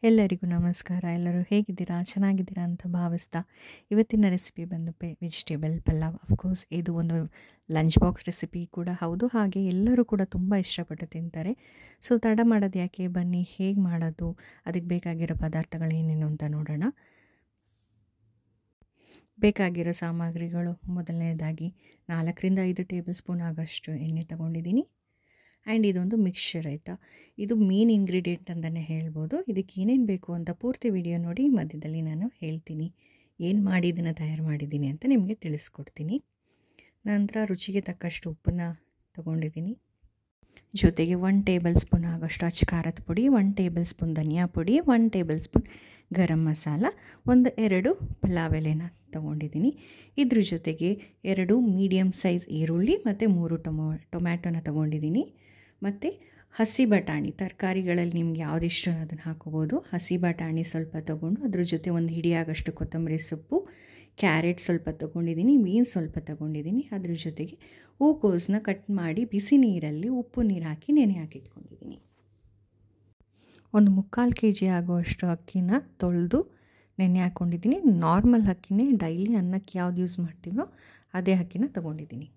ಎಲ್ಲರಿಗೂ ನಮಸ್ಕಾರ. ಎಲ್ಲರೂ ಹೇಗಿದ್ದೀರಾ? ಚೆನ್ನಾಗಿದ್ದೀರಾ ಅಂತ ಭಾವಿಸ್ತಾ ಇವತ್ತಿನ ರೆಸಿಪಿ ಬಂದು ವೆಜಿಟೇಬಲ್ ಪಲಾವ್. ಅಫ್ಕೋರ್ಸ್ ಇದು ಒಂದು ಲಂಚ್ ಬಾಕ್ಸ್ ರೆಸಿಪಿ ಕೂಡ ಹೌದು. ಹಾಗೆ ಎಲ್ಲರೂ ಕೂಡ ತುಂಬ ಇಷ್ಟಪಟ್ಟು ತಿಂತಾರೆ. ಸೊ ತಡ ಮಾಡೋದು ಯಾಕೆ, ಬನ್ನಿ ಹೇಗೆ ಮಾಡೋದು, ಅದಕ್ಕೆ ಬೇಕಾಗಿರೋ ಪದಾರ್ಥಗಳೇನೇನು ಅಂತ ನೋಡೋಣ. ಬೇಕಾಗಿರೋ ಸಾಮಗ್ರಿಗಳು, ಮೊದಲನೇದಾಗಿ 4-5 ಟೇಬಲ್ ಸ್ಪೂನ್ ಆಗೋಷ್ಟು ಎಣ್ಣೆ ತಗೊಂಡಿದ್ದೀನಿ. ಆ್ಯಂಡ್ ಇದೊಂದು ಮಿಕ್ಸ್ಚರ್ ಆಯಿತಾ. ಇದು ಮೇನ್ ಇಂಗ್ರೀಡಿಯೆಂಟ್ ಅಂತಲೇ ಹೇಳ್ಬೋದು. ಇದಕ್ಕೆ ಏನೇನು ಬೇಕು ಅಂತ ಪೂರ್ತಿ ವಿಡಿಯೋ ನೋಡಿ, ಮಧ್ಯದಲ್ಲಿ ನಾನು ಹೇಳ್ತೀನಿ ಏನು ಮಾಡಿ ಇದನ್ನು ತಯಾರು ಮಾಡಿದ್ದೀನಿ ಅಂತ ನಿಮಗೆ ತಿಳಿಸ್ಕೊಡ್ತೀನಿ. ನಂತರ ರುಚಿಗೆ ತಕ್ಕಷ್ಟು ಉಪ್ಪನ್ನು ತಗೊಂಡಿದ್ದೀನಿ. ಜೊತೆಗೆ 1 ಟೇಬಲ್ ಸ್ಪೂನ್ ಆಗೋಷ್ಟು ಅಚ್ಚ ಖಾರದ ಪುಡಿ, 1 ಟೇಬಲ್ ಸ್ಪೂನ್ ಧನಿಯಾ ಪುಡಿ, 1 ಟೇಬಲ್ ಸ್ಪೂನ್ ಗರಂ ಮಸಾಲ, 2 ಪಲಾವ್ ಎಲೆನ ತೊಗೊಂಡಿದ್ದೀನಿ. ಇದ್ರ ಜೊತೆಗೆ 2 ಮೀಡಿಯಮ್ ಸೈಜ್ ಈರುಳ್ಳಿ ಮತ್ತು 3 ಟೊಮ್ಯಾಟೊನ ತೊಗೊಂಡಿದ್ದೀನಿ. ಮತ್ತು ಹಸಿ ಬಟಾಣಿ, ತರಕಾರಿಗಳಲ್ಲಿ ನಿಮ್ಗೆ ಯಾವ್ದು ಇಷ್ಟ ಅದನ್ನು ಹಾಕೋಬೋದು. ಹಸಿ ಬಟಾಣಿ ಸ್ವಲ್ಪ ತೊಗೊಂಡು ಅದ್ರ ಜೊತೆ ಒಂದು ಹಿಡಿಯಾಗಷ್ಟು ಕೊತ್ತಂಬರಿ ಸೊಪ್ಪು, ಕ್ಯಾರೆಟ್ ಸ್ವಲ್ಪ ತೊಗೊಂಡಿದ್ದೀನಿ, ಬೀನ್ಸ್ ಸ್ವಲ್ಪ ತೊಗೊಂಡಿದ್ದೀನಿ. ಅದ್ರ ಜೊತೆಗೆ ಹೂಕೋಸನ್ನ ಕಟ್ ಮಾಡಿ ಬಿಸಿ ನೀರಲ್ಲಿ ಉಪ್ಪು ನೀರು ಹಾಕಿ ನೆನೆ ಹಾಕಿಟ್ಕೊಂಡಿದ್ದೀನಿ. ಒಂದು 3/4 kg ಆಗುವಷ್ಟು ಅಕ್ಕಿನ ತೊಳೆದು ನೆನೆ ಹಾಕ್ಕೊಂಡಿದ್ದೀನಿ. ನಾರ್ಮಲ್ ಅಕ್ಕಿನೇ, ಡೈಲಿ ಅನ್ನಕ್ಕೆ ಯಾವ್ದು ಯೂಸ್ ಮಾಡ್ತೀವೋ ಅದೇ ಅಕ್ಕಿನ ತೊಗೊಂಡಿದ್ದೀನಿ.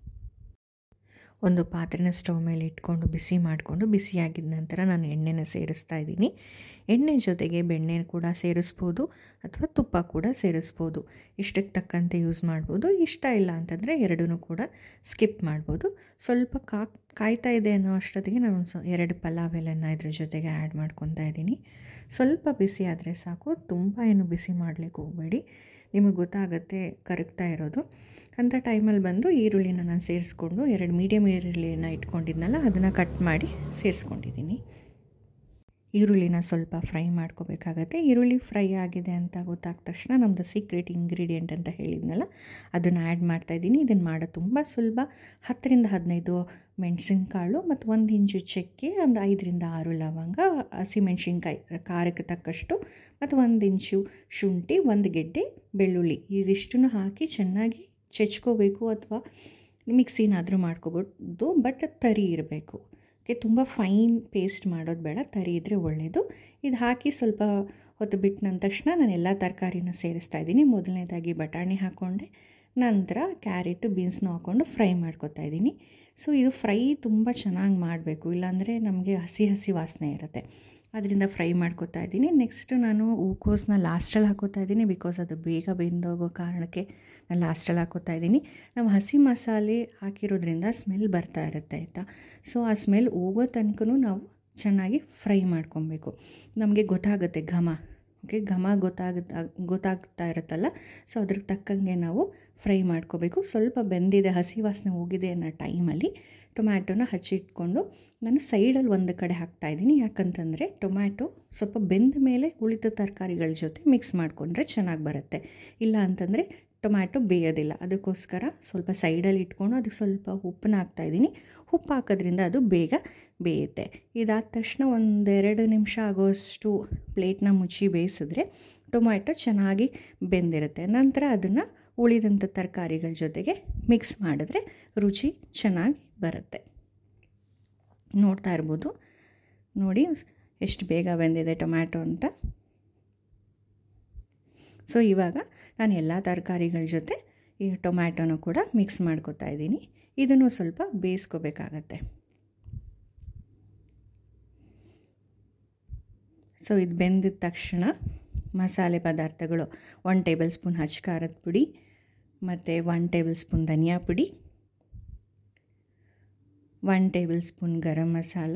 ಒಂದು ಪಾತ್ರೆನ ಸ್ಟವ್ ಮೇಲೆ ಇಟ್ಕೊಂಡು ಬಿಸಿ ಮಾಡಿಕೊಂಡು, ಬಿಸಿಯಾಗಿದ್ದ ನಂತರ ನಾನು ಎಣ್ಣೆನ ಸೇರಿಸ್ತಾ ಇದ್ದೀನಿ. ಎಣ್ಣೆ ಜೊತೆಗೆ ಬೆಣ್ಣೆ ಕೂಡ ಸೇರಿಸ್ಬೋದು ಅಥವಾ ತುಪ್ಪ ಕೂಡ ಸೇರಿಸ್ಬೋದು. ಇಷ್ಟಕ್ಕೆ ತಕ್ಕಂತೆ ಯೂಸ್ ಮಾಡ್ಬೋದು. ಇಷ್ಟ ಇಲ್ಲ ಅಂತಂದರೆ ಎರಡೂ ಕೂಡ ಸ್ಕಿಪ್ ಮಾಡ್ಬೋದು. ಸ್ವಲ್ಪ ಕಾಯ್ತಾ ಇದೆ ಅನ್ನೋ ಅಷ್ಟೊತ್ತಿಗೆ ನಾನು 2 ಪಲಾವ್ ಎಲೆನ ಇದ್ರ ಜೊತೆಗೆ ಆ್ಯಡ್ ಮಾಡ್ಕೊತಾ ಇದ್ದೀನಿ. ಸ್ವಲ್ಪ ಬಿಸಿ ಆದರೆ ಸಾಕು, ತುಂಬ ಏನು ಬಿಸಿ ಮಾಡಲಿಕ್ಕೆ ಹೋಗಬೇಡಿ. ನಿಮಗೆ ಗೊತ್ತಾಗುತ್ತೆ ಕರಗ್ತಾ ಇರೋದು. ಅಂಥ ಟೈಮಲ್ಲಿ ಬಂದು ಈರುಳ್ಳಿನ ನಾನು ಸೇರಿಸ್ಕೊಂಡು, 2 ಮೀಡಿಯಮ್ ಈರುಳ್ಳಿನ ಇಟ್ಕೊಂಡಿದ್ನಲ್ಲ ಅದನ್ನು ಕಟ್ ಮಾಡಿ ಸೇರಿಸ್ಕೊಂಡಿದ್ದೀನಿ. ಈರುಳ್ಳಿನ ಸ್ವಲ್ಪ ಫ್ರೈ ಮಾಡ್ಕೋಬೇಕಾಗತ್ತೆ. ಈರುಳ್ಳಿ ಫ್ರೈ ಆಗಿದೆ ಅಂತ ಗೊತ್ತಾದ ತಕ್ಷಣ ನಮ್ಮದು ಸೀಕ್ರೆಟ್ ಇಂಗ್ರೀಡಿಯೆಂಟ್ ಅಂತ ಹೇಳಿದ್ನಲ್ಲ ಅದನ್ನು ಆ್ಯಡ್ ಮಾಡ್ತಾಯಿದ್ದೀನಿ. ಇದನ್ನು ಮಾಡೋದು ತುಂಬ ಸುಲಭ. 10-15 ಮೆಣಸಿನ್ಕಾಳು ಮತ್ತು 1 ಇಂಚು ಚಕ್ಕೆ, ಒಂದು 5-6 ಲವಂಗ, ಹಸಿಮೆಣ್ಸಿನ್ಕಾಯಿ ಖಾರಕ್ಕೆ ತಕ್ಕಷ್ಟು, ಮತ್ತು 1 ಇಂಚು ಶುಂಠಿ, 1 ಗೆಡ್ಡೆ ಬೆಳ್ಳುಳ್ಳಿ, ಇದಿಷ್ಟನ್ನು ಹಾಕಿ ಚೆನ್ನಾಗಿ ಚೆಚ್ಕೋಬೇಕು. ಅಥವಾ ಮಿಕ್ಸಿನಾದರೂ ಮಾಡ್ಕೋಬೋದು, ಬಟ್ ತರಿ ಇರಬೇಕು. ತುಂಬ ಫೈನ್ ಪೇಸ್ಟ್ ಮಾಡೋದು ಬೇಡ, ತರಿ ಇದ್ದರೆ ಒಳ್ಳೆಯದು. ಇದು ಹಾಕಿ ಸ್ವಲ್ಪ ಹೊತ್ತು ಬಿಟ್ಟು ನಂದ ತಕ್ಷಣ ನಾನು ಎಲ್ಲ ತರಕಾರಿನ ಸೇರಿಸ್ತಾ ಇದ್ದೀನಿ. ಮೊದಲನೇದಾಗಿ ಬಟಾಣಿ ಹಾಕ್ಕೊಂಡೆ, ನಂತರ ಕ್ಯಾರೆಟು ಬೀನ್ಸ್ನ ಹಾಕ್ಕೊಂಡು ಫ್ರೈ ಮಾಡ್ಕೊತಾ ಇದ್ದೀನಿ. ಸೊ ಇದು ಫ್ರೈ ತುಂಬ ಚೆನ್ನಾಗಿ ಮಾಡಬೇಕು, ಇಲ್ಲಾಂದರೆ ನಮಗೆ ಹಸಿ ವಾಸನೆ ಇರುತ್ತೆ. ಅದರಿಂದ ಫ್ರೈ ಮಾಡ್ಕೊತಾ ಇದ್ದೀನಿ. ನೆಕ್ಸ್ಟು ನಾನು ಹೂಕೋಸನ್ನ ಲಾಸ್ಟಲ್ಲಿ ಹಾಕೋತಾ ಇದ್ದೀನಿ, ಬಿಕಾಸ್ ಅದು ಬೇಗ ಬೆಂದೋಗೋ ಕಾರಣಕ್ಕೆ ನಾನು ಲಾಸ್ಟಲ್ಲಿ ಹಾಕೋತಾ ಇದ್ದೀನಿ. ನಾವು ಹಸಿ ಮಸಾಲೆ ಹಾಕಿರೋದ್ರಿಂದ ಸ್ಮೆಲ್ ಬರ್ತಾ ಇರುತ್ತೆ ಆಯಿತಾ. ಸೊ ಆ ಸ್ಮೆಲ್ ಹೋಗೋ ತನಕನೂ ನಾವು ಚೆನ್ನಾಗಿ ಫ್ರೈ ಮಾಡ್ಕೊಬೇಕು. ನಮಗೆ ಗೊತ್ತಾಗುತ್ತೆ ಘಮ, ಘಮ ಗೊತ್ತಾಗ್ತಾ ಇರುತ್ತಲ್ಲ, ಸೊ ಅದ್ರಿಗೆ ತಕ್ಕಂಗೆ ನಾವು ಫ್ರೈ ಮಾಡ್ಕೋಬೇಕು. ಸ್ವಲ್ಪ ಬೆಂದಿದೆ, ಹಸಿ ವಾಸನೆ ಹೋಗಿದೆ ಅನ್ನೋ ಟೈಮಲ್ಲಿ ಟೊಮ್ಯಾಟೊನ ಹಚ್ಚಿಟ್ಕೊಂಡು ನಾನು ಸೈಡಲ್ಲಿ ಒಂದು ಕಡೆ ಹಾಕ್ತಾಯಿದ್ದೀನಿ. ಯಾಕಂತಂದರೆ ಟೊಮ್ಯಾಟೊ ಸ್ವಲ್ಪ ಬೆಂದ ಮೇಲೆ ಉಳಿದ ತರಕಾರಿಗಳ ಜೊತೆ ಮಿಕ್ಸ್ ಮಾಡಿಕೊಂಡ್ರೆ ಚೆನ್ನಾಗಿ ಬರುತ್ತೆ. ಇಲ್ಲ ಅಂತಂದರೆ ಟೊಮ್ಯಾಟೊ ಬೇಯೋದಿಲ್ಲ. ಅದಕ್ಕೋಸ್ಕರ ಸ್ವಲ್ಪ ಸೈಡಲ್ಲಿ ಇಟ್ಕೊಂಡು ಅದಕ್ಕೆ ಸ್ವಲ್ಪ ಉಪ್ಪನ್ನ ಹಾಕ್ತಾಯಿದ್ದೀನಿ. ಉಪ್ಪು ಹಾಕೋದ್ರಿಂದ ಅದು ಬೇಗ ಬೇಯುತ್ತೆ. ಇದಾದ ತಕ್ಷಣ 1-2 ನಿಮಿಷ ಆಗೋಷ್ಟು ಪ್ಲೇಟ್ನ ಮುಚ್ಚಿ ಬೇಯಿಸಿದ್ರೆ ಟೊಮ್ಯಾಟೊ ಚೆನ್ನಾಗಿ ಬೆಂದಿರುತ್ತೆ. ನಂತರ ಅದನ್ನು ಉಳಿದಂಥ ತರಕಾರಿಗಳ ಜೊತೆಗೆ ಮಿಕ್ಸ್ ಮಾಡಿದ್ರೆ ರುಚಿ ಚೆನ್ನಾಗಿ ಬರುತ್ತೆ. ನೋಡ್ತಾ ಇರ್ಬೋದು, ನೋಡಿ ಎಷ್ಟು ಬೇಗ ಬೆಂದಿದೆ ಟೊಮ್ಯಾಟೊ ಅಂತ. ಸೊ ಇವಾಗ ನಾನು ಎಲ್ಲ ತರಕಾರಿಗಳ ಜೊತೆ ಈ ಟೊಮ್ಯಾಟೊನೂ ಕೂಡ ಮಿಕ್ಸ್ ಮಾಡ್ಕೊತಾ ಇದ್ದೀನಿ. ಇದನ್ನು ಸ್ವಲ್ಪ ಬೇಯಿಸ್ಕೋಬೇಕಾಗತ್ತೆ. ಸೊ ಇದು ಬೆಂದಿದ ತಕ್ಷಣ ಮಸಾಲೆ ಪದಾರ್ಥಗಳು 1 ಟೇಬಲ್ ಸ್ಪೂನ್ ಅಚ್ಚ ಖಾರದ ಪುಡಿ, ಮತ್ತು 1 ಟೇಬಲ್ ಸ್ಪೂನ್ ಧನಿಯಾ ಪುಡಿ, 1 table spoon garam masala,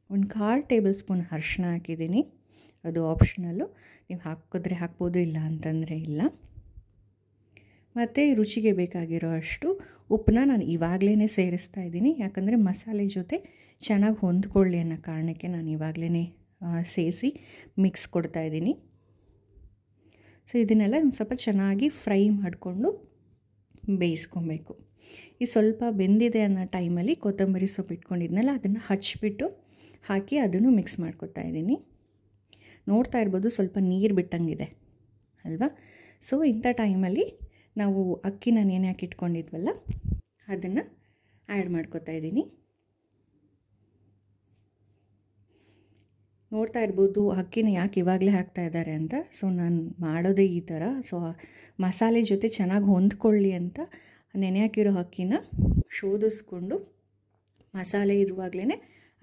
1/4 table spoon ಅರಿಶಿನ ಹಾಕಿದ್ದೀನಿ. ಅದು ಆಪ್ಷನಲ್ಲು, ನೀವು ಹಾಕಿದ್ರೆ ಹಾಕ್ಬೋದು, ಇಲ್ಲ ಅಂತಂದರೆ ಇಲ್ಲ. ಮತ್ತು ರುಚಿಗೆ ಬೇಕಾಗಿರೋ ಅಷ್ಟು ಉಪ್ಪನ್ನ ನಾನು ಇವಾಗಲೇ ಸೇರಿಸ್ತಾ ಇದ್ದೀನಿ. ಯಾಕಂದರೆ ಮಸಾಲೆ ಜೊತೆ ಚೆನ್ನಾಗಿ ಹೊಂದ್ಕೊಳ್ಳಿ ಅನ್ನೋ ಕಾರಣಕ್ಕೆ ನಾನು ಇವಾಗಲೇ ಸೇರಿಸಿ ಮಿಕ್ಸ್ ಕೊಡ್ತಾಯಿದ್ದೀನಿ. ಸೊ ಇದನ್ನೆಲ್ಲ ಒಂದು ಸ್ವಲ್ಪ ಚೆನ್ನಾಗಿ ಫ್ರೈ ಮಾಡಿಕೊಂಡು ಬೇಯಿಸ್ಕೊಬೇಕು. ಈ ಸ್ವಲ್ಪ ಬೆಂದಿದೆ ಅನ್ನೋ ಟೈಮಲ್ಲಿ ಕೊತ್ತಂಬರಿ ಸೊಪ್ಪು ಇಟ್ಕೊಂಡಿದ್ನಲ್ಲ ಅದನ್ನು ಹಚ್ಚಿಬಿಟ್ಟು ಹಾಕಿ ಅದನ್ನು ಮಿಕ್ಸ್ ಮಾಡ್ಕೊತಾ ಇದ್ದೀನಿ. ನೋಡ್ತಾ ಇರ್ಬೋದು ಸ್ವಲ್ಪ ನೀರು ಬಿಟ್ಟಂಗಿದೆ ಅಲ್ವಾ. ಸೊ ಇಂಥ ಟೈಮಲ್ಲಿ ನಾವು ಅಕ್ಕಿನ ನೆನೆ ಹಾಕಿ ಇಟ್ಕೊಂಡಿದ್ವಲ್ಲ ಅದನ್ನು ಆ್ಯಡ್ ಮಾಡ್ಕೊತಾ ಇದ್ದೀನಿ. ನೋಡ್ತಾ ಇರ್ಬೋದು ಅಕ್ಕಿನ ಯಾಕೆ ಇವಾಗಲೇ ಹಾಕ್ತಾ ಇದ್ದಾರೆ ಅಂತ. ಸೊ ನಾನು ಮಾಡೋದೇ ಈ ಥರ. ಸೊ ಮಸಾಲೆ ಜೊತೆ ಚೆನ್ನಾಗಿ ಹೊಂದ್ಕೊಳ್ಳಿ ಅಂತ ನೆನೆ ಹಾಕಿರೋ ಅಕ್ಕಿನ ಶೋಧಿಸ್ಕೊಂಡು ಮಸಾಲೆ ಇರುವಾಗಲೇ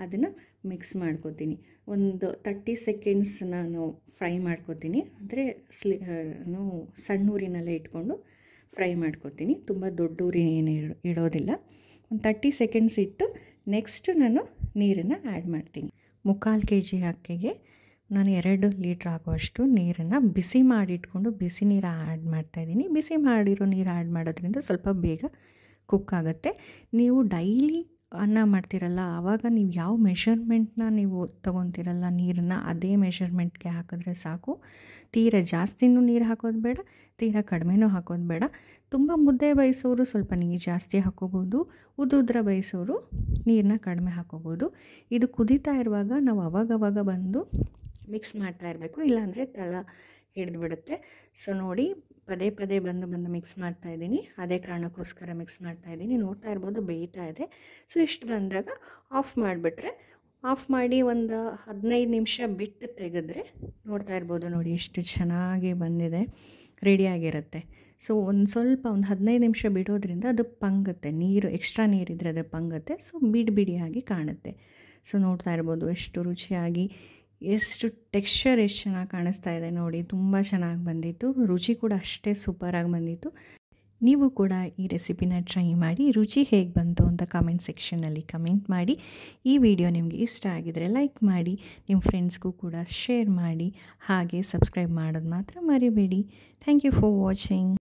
ಅದನ್ನು ಮಿಕ್ಸ್ ಮಾಡ್ಕೊತೀನಿ. ಒಂದು 30 ಸೆಕೆಂಡ್ಸ್ ನಾನು ಫ್ರೈ ಮಾಡ್ಕೊತೀನಿ. ಅಂದರೆ ಸಣ್ಣ ಊರಿನಲ್ಲೇ ಇಟ್ಕೊಂಡು ಫ್ರೈ ಮಾಡ್ಕೊತೀನಿ. ತುಂಬ ದೊಡ್ಡ ಊರಿ ಏನು ಇಡೋದಿಲ್ಲ. ಒಂದು 30 ಸೆಕೆಂಡ್ಸ್ ಇಟ್ಟು ನೆಕ್ಸ್ಟ್ ನಾನು ನೀರನ್ನು ಆ್ಯಡ್ ಮಾಡ್ತೀನಿ. 3/4 kg ಅಕ್ಕಿಗೆ ನಾನು 2 ಲೀಟ್ರ್ ಆಗುವಷ್ಟು ನೀರನ್ನು ಬಿಸಿ ಮಾಡಿಟ್ಕೊಂಡು ಬಿಸಿ ನೀರು ಆ್ಯಡ್ ಮಾಡ್ತಾಯಿದ್ದೀನಿ. ಬಿಸಿ ಮಾಡಿರೋ ನೀರು ಆ್ಯಡ್ ಮಾಡೋದ್ರಿಂದ ಸ್ವಲ್ಪ ಬೇಗ ಕುಕ್ ಆಗುತ್ತೆ. ನೀವು ಡೈಲಿ ಅನ್ನ ಮಾಡ್ತಿರಲ್ಲ, ಆವಾಗ ನೀವು ಯಾವ ಮೆಷರ್ಮೆಂಟ್ನ ನೀವು ತೊಗೊತಿರಲ್ಲ ನೀರನ್ನು, ಅದೇ ಮೆಷರ್ಮೆಂಟ್ಗೆ ಹಾಕಿದ್ರೆ ಸಾಕು. ತೀರಾ ಜಾಸ್ತಿನೂ ನೀರು ಹಾಕೋದು ಬೇಡ, ತೀರಾ ಕಡಿಮೆನೂ ಹಾಕೋದು ಬೇಡ. ತುಂಬ ಮುದ್ದೆ ಬೇಯಿಸೋರು ಸ್ವಲ್ಪ ನೀರು ಜಾಸ್ತಿ ಹಾಕೋಬೋದು, ಉದುದ್ರ ಬೇಯಿಸೋರು ನೀರನ್ನ ಕಡಿಮೆ ಹಾಕೋಬೋದು. ಇದು ಕುದೀತಾ ಇರುವಾಗ ನಾವು ಅವಾಗವಾಗ ಬಂದು ಮಿಕ್ಸ್ ಮಾಡ್ತಾ ಇರಬೇಕು, ಇಲ್ಲಾಂದರೆ ತಳ ಹಿಡಿದ್ಬಿಡುತ್ತೆ. ಸೊ ನೋಡಿ, ಪದೇ ಪದೇ ಬಂದು ಮಿಕ್ಸ್ ಮಾಡ್ತಾಯಿದ್ದೀನಿ. ಅದೇ ಕಾರಣಕ್ಕೋಸ್ಕರ ಮಿಕ್ಸ್ ಮಾಡ್ತಾಯಿದ್ದೀನಿ. ನೋಡ್ತಾ ಇರ್ಬೋದು ಬೇಯ್ತಾ ಇದೆ. ಸೊ ಇಷ್ಟು ಬಂದಾಗ ಆಫ್ ಮಾಡಿಬಿಟ್ರೆ, ಆಫ್ ಮಾಡಿ ಒಂದು 15 ನಿಮಿಷ ಬಿಟ್ಟು ತೆಗೆದ್ರೆ ನೋಡ್ತಾ ಇರ್ಬೋದು ನೋಡಿ ಎಷ್ಟು ಚೆನ್ನಾಗಿ ಬಂದಿದೆ, ರೆಡಿಯಾಗಿರುತ್ತೆ. ಸೊ ಒಂದು 15 ನಿಮಿಷ ಬಿಡೋದ್ರಿಂದ ಅದು ಪಂಗುತ್ತೆ, ನೀರು ಎಕ್ಸ್ಟ್ರಾ ನೀರಿದ್ದರೆ ಅದು ಪಂಗುತ್ತೆ. ಸೊ ಬಿಡಿಯಾಗಿ ಕಾಣುತ್ತೆ. ಸೊ ನೋಡ್ತಾ ಇರ್ಬೋದು ಎಷ್ಟು ರುಚಿಯಾಗಿ, ಎಷ್ಟು ಟೆಕ್ಸ್ಚರ್ ಎಷ್ಟು ಚೆನ್ನಾಗಿ ಕಾಣಿಸ್ತಾ ಇದೆ ನೋಡಿ. ತುಂಬ ಚೆನ್ನಾಗಿ ಬಂದಿತ್ತು, ರುಚಿ ಕೂಡ ಅಷ್ಟೇ ಸೂಪರಾಗಿ ಬಂದಿತ್ತು. ನೀವು ಕೂಡ ಈ ರೆಸಿಪಿನ ಟ್ರೈ ಮಾಡಿ, ರುಚಿ ಹೇಗೆ ಬಂತು ಅಂತ ಕಮೆಂಟ್ ಸೆಕ್ಷನಲ್ಲಿ ಕಮೆಂಟ್ ಮಾಡಿ. ಈ ವಿಡಿಯೋ ನಿಮಗೆ ಇಷ್ಟ ಆಗಿದರೆ ಲೈಕ್ ಮಾಡಿ, ನಿಮ್ಮ ಫ್ರೆಂಡ್ಸ್ಗೂ ಕೂಡ ಶೇರ್ ಮಾಡಿ, ಹಾಗೆ ಸಬ್ಸ್ಕ್ರೈಬ್ ಮಾಡೋದು ಮಾತ್ರ ಮರಿಬೇಡಿ. Thank you for watching.